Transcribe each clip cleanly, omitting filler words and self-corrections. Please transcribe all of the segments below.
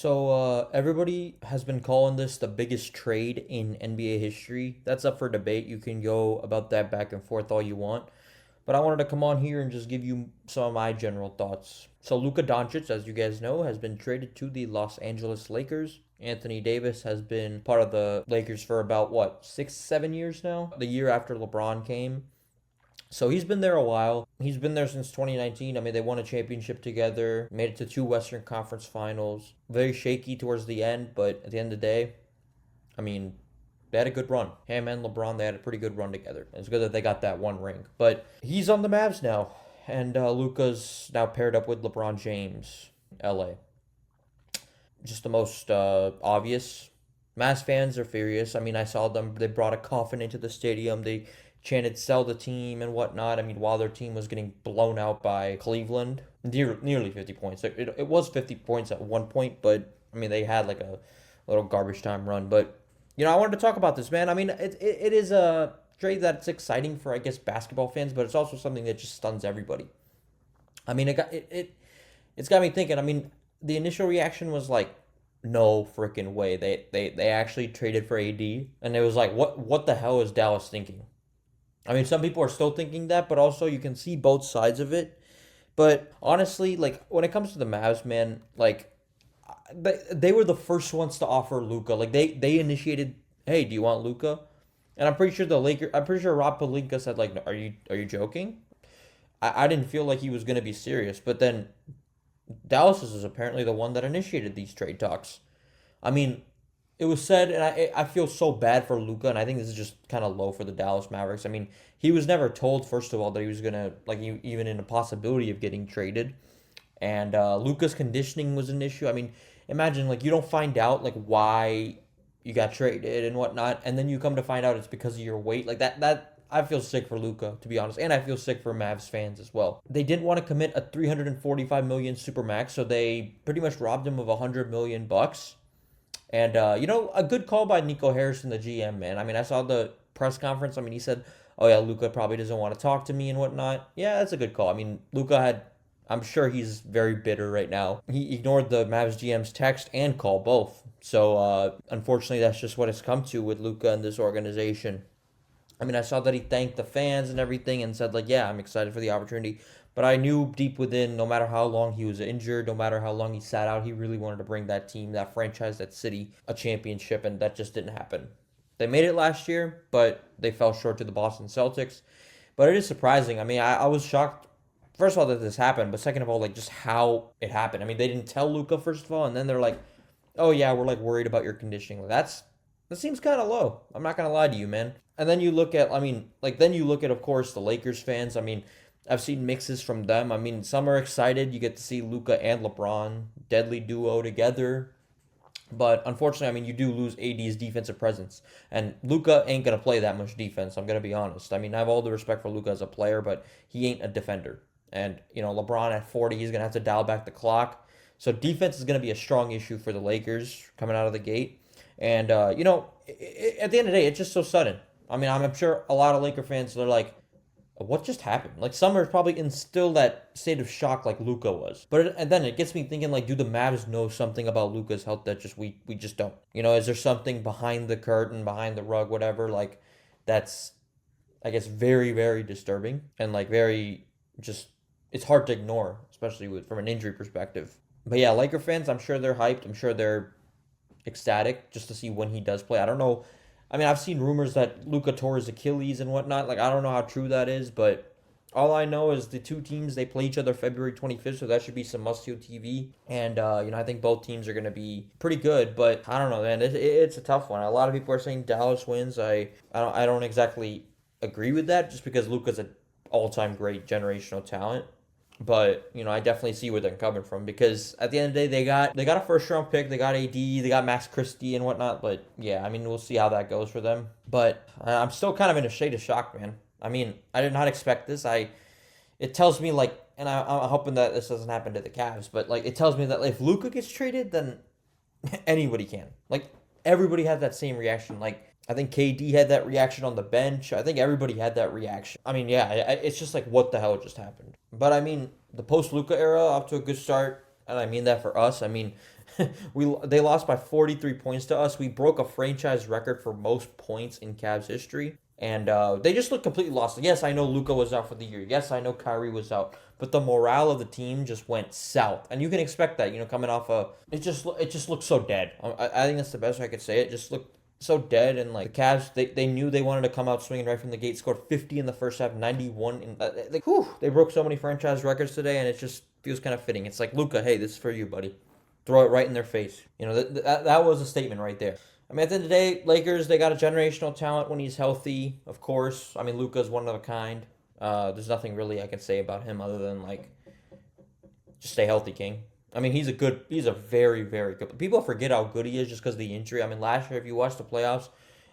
Everybody has been calling this the biggest trade in NBA history. That's up for debate. You can go about that back and forth all you want. But I wanted to come on here and just give you some of my general thoughts. So Luka Doncic, as you guys know, has been traded to the Los Angeles Lakers. Anthony Davis has been part of the Lakers for about what, 6, 7 years now? The year after LeBron came. So he's been there a while. He's been there since 2019. I mean, they won a championship together, made it to two Western Conference finals. Very shaky towards the end, but at the end of the day, I mean, they had a good run. Him and LeBron, they had a pretty good run together. It's good that they got that one ring. But he's on the Mavs now, and Luka's now paired up with LeBron James, LA. Just the most obvious. Mavs fans are furious. I mean, I saw them. They brought a coffin into the stadium. They chanted "sell the team" and whatnot. I mean, while their team was getting blown out by Cleveland, nearly 50 points. It was 50 points at one point, but I mean, they had like a little garbage time run. But I wanted to talk about this, man. I mean, it is a trade that's exciting for, I guess, basketball fans, but it's also something that just stuns everybody. I mean, it's got me thinking. I mean, the initial reaction was like, no freaking way. They actually traded for AD, and it was like, what the hell is Dallas thinking? I mean, some people are still thinking that, but also you can see both sides of it. But honestly, like when it comes to the Mavs, man, like they were the first ones to offer Luka. Like they initiated, hey, do you want Luka? And I'm pretty sure Rob Pelinka said like, no, are you joking? I didn't feel like he was gonna be serious, but then Dallas is apparently the one that initiated these trade talks. I mean, it was said, and I feel so bad for Luka, and I think this is just kind of low for the Dallas Mavericks. I mean, he was never told, first of all, that he was gonna even in a possibility of getting traded, and Luka's conditioning was an issue. I mean, imagine like you don't find out like why you got traded and whatnot, and then you come to find out it's because of your weight. Like that I feel sick for Luka, to be honest, and I feel sick for Mavs fans as well. They didn't want to commit a 345 million supermax, so they pretty much robbed him of 100 million bucks. And a good call by Nico Harrison, the GM, man. I mean, I saw the press conference. I mean, he said, "Oh yeah, Luka probably doesn't want to talk to me and whatnot." Yeah, that's a good call. I mean, Luka had. I'm sure he's very bitter right now. He ignored the Mavs GM's text and call both. So unfortunately, that's just what it's come to with Luka and this organization. I mean, I saw that he thanked the fans and everything and said, like, yeah, I'm excited for the opportunity. But I knew deep within, no matter how long he was injured, no matter how long he sat out, he really wanted to bring that team, that franchise, that city, a championship, and that just didn't happen. They made it last year, but they fell short to the Boston Celtics. But it is surprising. I mean, I was shocked, first of all, that this happened, but second of all, like, just how it happened. I mean, they didn't tell Luka, first of all, and then they're like, oh, yeah, we're, like, worried about your conditioning. That seems kind of low. I'm not going to lie to you, man. And then you look at, I mean, like, then you look at, of course, the Lakers fans. I mean, I've seen mixes from them. I mean, some are excited. You get to see Luka and LeBron, deadly duo together. But unfortunately, I mean, you do lose AD's defensive presence. And Luka ain't going to play that much defense, I'm going to be honest. I mean, I have all the respect for Luka as a player, but he ain't a defender. And, LeBron at 40, he's going to have to dial back the clock. So defense is going to be a strong issue for the Lakers coming out of the gate. And, at the end of the day, it's just so sudden. I mean, I'm sure a lot of Laker fans, they're like, what just happened? Like, some are probably in still that state of shock like Luka was. And then it gets me thinking, like, do the Mavs know something about Luka's health that just we just don't? Is there something behind the curtain, behind the rug, whatever, like, that's, I guess, very, very disturbing and, like, very just, it's hard to ignore, especially from an injury perspective. But yeah, Laker fans, I'm sure they're hyped. I'm sure they're ecstatic just to see when he does play. I don't know. I mean, I've seen rumors that Luka tore his Achilles and whatnot. Like, I don't know how true that is, but all I know is the two teams, they play each other February 25th, so that should be some must-see TV. And, I think both teams are going to be pretty good, but I don't know, man. It's a tough one. A lot of people are saying Dallas wins. I don't exactly agree with that just because Luka's an all-time great generational talent. But, I definitely see where they're coming from because at the end of the day, they got a first round pick, they got AD, they got Max Christie and whatnot. But yeah, I mean, we'll see how that goes for them. But I'm still kind of in a shade of shock, man. I mean, I did not expect this. It tells me like, and I'm hoping that this doesn't happen to the Cavs, but like it tells me that if Luka gets traded, then anybody can. Like everybody had that same reaction. Like I think KD had that reaction on the bench. I think everybody had that reaction. I mean, yeah, it's just like, what the hell just happened? But I mean, the post-Luka era off to a good start, and I mean that for us. I mean, They lost by 43 points to us. We broke a franchise record for most points in Cavs history. And they just looked completely lost. Yes, I know Luka was out for the year. Yes, I know Kyrie was out. But the morale of the team just went south. And you can expect that, coming off it just looked so dead. I think that's the best way I could say it. It just looked so dead. And like the Cavs, they knew they wanted to come out swinging right from the gate. Scored 50 in the first half, 91 in they broke so many franchise records today, and it just feels kind of fitting. It's like, Luka, hey, this is for you, buddy. Throw it right in their face. That was a statement right there. I mean, at the end of the day, Lakers, they got a generational talent when he's healthy, of course. I mean, Luka's one of a kind. There's nothing really I can say about him other than, like, just stay healthy, King. I mean, he's a very, very good. People forget how good he is just because of the injury. I mean, last year, if you watched the playoffs,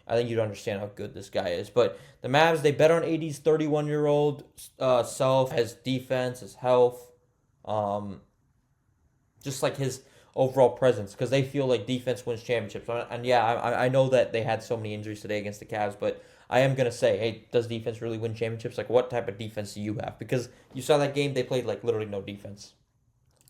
I think you'd understand how good this guy is. But the Mavs, they bet on AD's 31-year-old self, his defense, his health, just like his overall presence, because they feel like defense wins championships. And yeah, I know that they had so many injuries today against the Cavs, but I am going to say, hey, does defense really win championships? Like, what type of defense do you have? Because you saw that game, they played like literally no defense.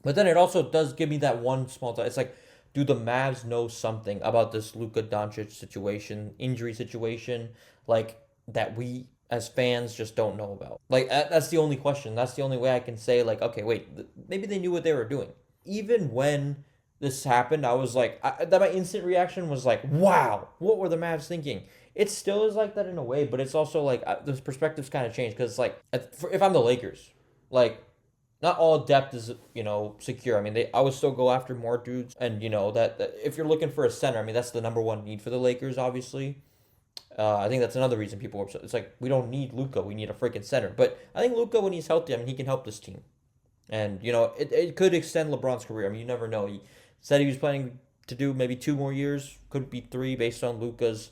But then it also does give me that one small thought. It's like, do the Mavs know something about this Luka Doncic situation, injury situation, like that we as fans just don't know about? Like, that's the only question. That's the only way I can say, like, okay, wait, maybe they knew what they were doing. Even when this happened, I was like, my instant reaction was like, wow, what were the Mavs thinking? It still is like that in a way, but it's also like the perspective's kind of changed, because it's like, if I'm the Lakers, like, not all depth is, secure. I mean, I would still go after more dudes, and that if you're looking for a center, I mean, that's the number one need for the Lakers, obviously. I think that's another reason people are upset. It's like, we don't need Luka, we need a freaking center. But I think Luka, when he's healthy, I mean, he can help this team. And, it could extend LeBron's career. I mean, you never know. He said he was planning to do maybe 2 more years. Could be 3 based on Luka's,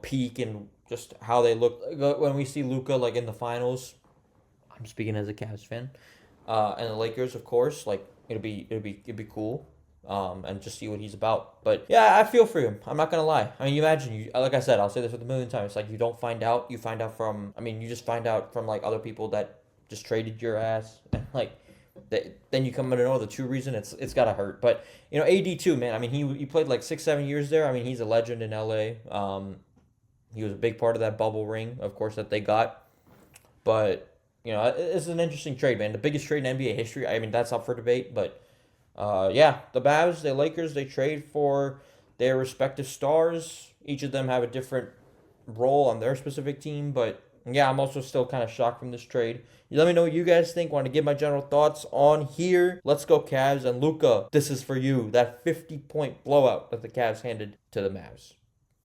peak and just how they look. When we see Luka, like, in the finals, I'm speaking as a Cavs fan, and the Lakers, of course, like, it'd be cool. And just see what he's about. But yeah, I feel for him. I'm not gonna lie. I mean, you imagine, like I said, I'll say this with a million times. It's like, you don't find out. You find out from. I mean, you just find out from like other people that just traded your ass, and like, then you come to know the true reason. It's gotta hurt. But AD too, man. I mean, he played like 6-7 years there. I mean, he's a legend in LA. He was a big part of that bubble ring, of course, that they got. But it's an interesting trade, man. The biggest trade in NBA history. I mean, that's up for debate, but. Yeah, the Mavs, the Lakers, they trade for their respective stars. Each of them have a different role on their specific team, but yeah, I'm also still kind of shocked from this trade. You let me know what you guys think. Want to give my general thoughts on here. Let's go Cavs, and Luka, this is for you. That 50-point blowout that the Cavs handed to the Mavs.